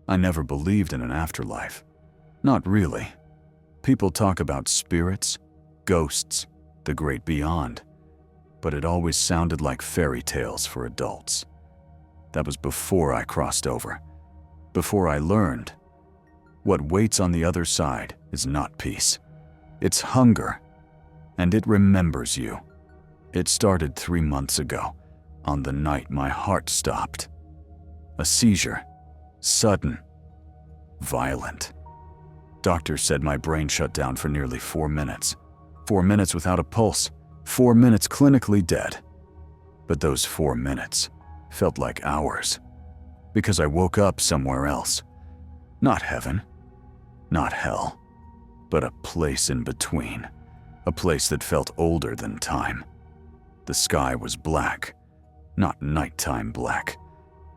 I never believed in an afterlife. Not really. People talk about spirits, ghosts, the great beyond, but it always sounded like fairy tales for adults. That was before I crossed over, before I learned what waits on the other side is not peace. It's hunger, and it remembers you. It started 3 months ago, on the night my heart stopped. A seizure, sudden, violent. Doctors said my brain shut down for nearly 4 minutes. 4 minutes without a pulse, 4 minutes clinically dead. But those 4 minutes felt like hours, because I woke up somewhere else. Not heaven, not hell, but a place in between, a place that felt older than time. The sky was black, not nighttime black,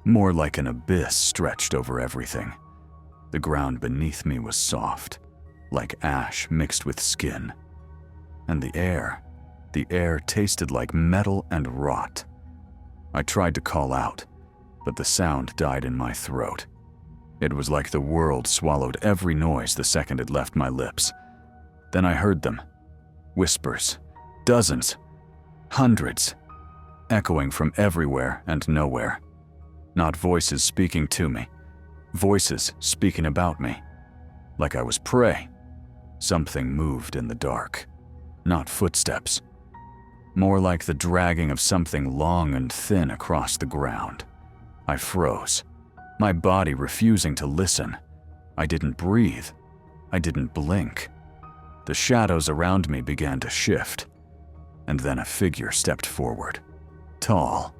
more like an abyss stretched over everything. The ground beneath me was soft, like ash mixed with skin. And the air tasted like metal and rot. I tried to call out, but the sound died in my throat. It was like the world swallowed every noise the second it left my lips. Then I heard them. Whispers. Dozens. Hundreds. Echoing from everywhere and nowhere. Not voices speaking to me. Voices speaking about me. Like I was prey. Something moved in the dark. Not footsteps. More like the dragging of something long and thin across the ground. I froze. My body refusing to listen. I didn't breathe. I didn't blink. The shadows around me began to shift. And then a figure stepped forward. Tall.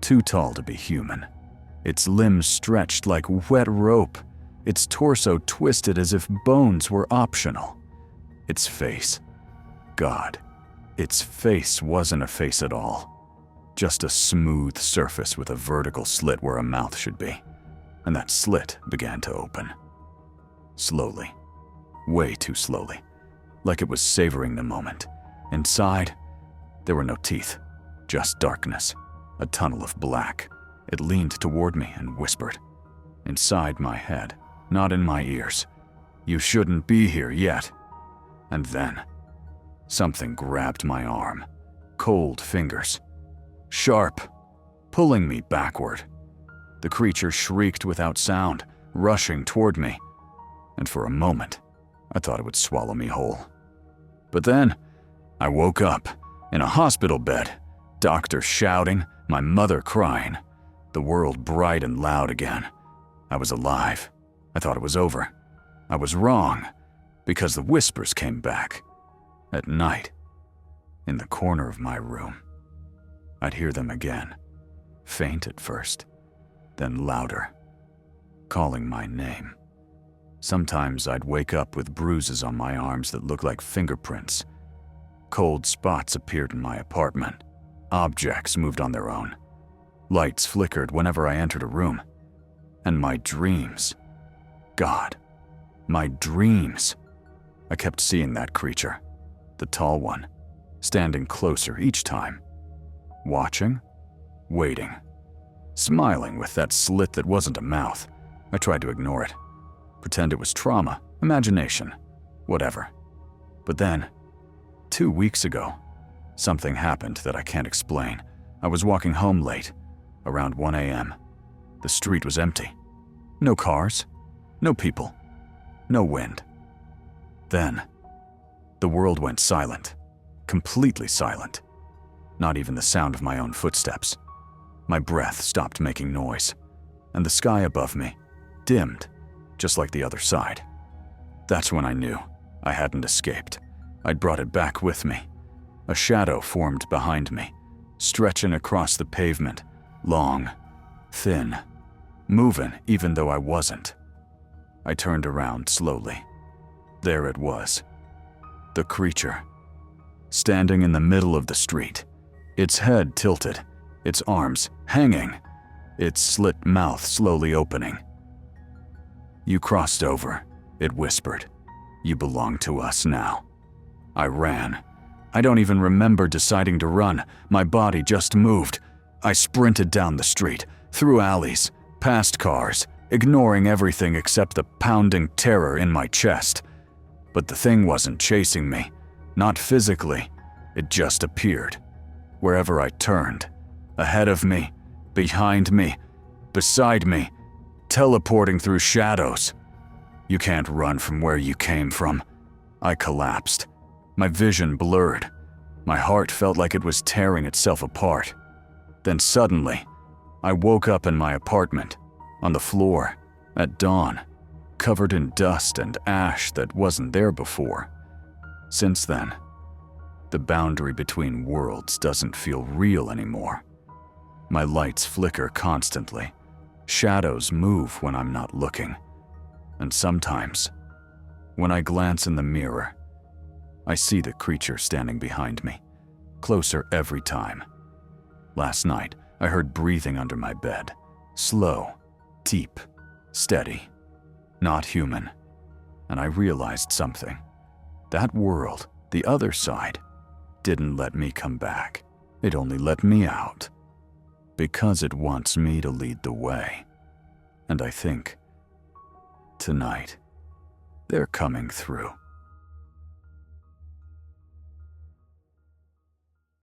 Too tall to be human. Its limbs stretched like wet rope. Its torso twisted as if bones were optional. Its face. God. Its face wasn't a face at all. Just a smooth surface with a vertical slit where a mouth should be. And that slit began to open. Slowly. Way too slowly. Like it was savoring the moment. Inside, there were no teeth. Just darkness. A tunnel of black. It leaned toward me and whispered. Inside my head, not in my ears. You shouldn't be here yet. And then, something grabbed my arm. Cold fingers. Sharp. Pulling me backward. The creature shrieked without sound, rushing toward me. And for a moment, I thought it would swallow me whole. But then, I woke up, in a hospital bed. Doctor shouting, my mother crying. The world bright and loud again. I was alive. I thought it was over. I was wrong, because the whispers came back. At night, in the corner of my room. I'd hear them again. Faint at first, then louder. Calling my name. Sometimes I'd wake up with bruises on my arms that looked like fingerprints. Cold spots appeared in my apartment. Objects moved on their own. Lights flickered whenever I entered a room. And my dreams. God, my dreams. I kept seeing that creature, the tall one, standing closer each time. Watching, waiting, smiling with that slit that wasn't a mouth. I tried to ignore it. Pretend it was trauma, imagination, whatever. But then, 2 weeks ago, something happened that I can't explain. I was walking home late, around 1 a.m. The street was empty. No cars, no people, no wind. Then, the world went silent, completely silent. Not even the sound of my own footsteps. My breath stopped making noise, and the sky above me dimmed, just like the other side. That's when I knew I hadn't escaped. I'd brought it back with me. A shadow formed behind me, stretching across the pavement, long, thin, moving even though I wasn't. I turned around slowly. There it was. The creature, standing in the middle of the street, its head tilted, its arms hanging, its slit mouth slowly opening. You crossed over, it whispered. You belong to us now. I ran. I don't even remember deciding to run. My body just moved. I sprinted down the street, through alleys, past cars, ignoring everything except the pounding terror in my chest. But the thing wasn't chasing me, not physically. It just appeared. Wherever I turned, ahead of me, behind me, beside me, teleporting through shadows. You can't run from where you came from. I collapsed. My vision blurred. My heart felt like it was tearing itself apart. Then suddenly, I woke up in my apartment, on the floor, at dawn, covered in dust and ash that wasn't there before. Since then, the boundary between worlds doesn't feel real anymore. My lights flicker constantly. Shadows move when I'm not looking. And sometimes, when I glance in the mirror, I see the creature standing behind me, closer every time. Last night, I heard breathing under my bed. Slow, deep, steady, not human. And I realized something. That world, the other side, didn't let me come back. It only let me out. Because it wants me to lead the way. And I think, tonight, they're coming through.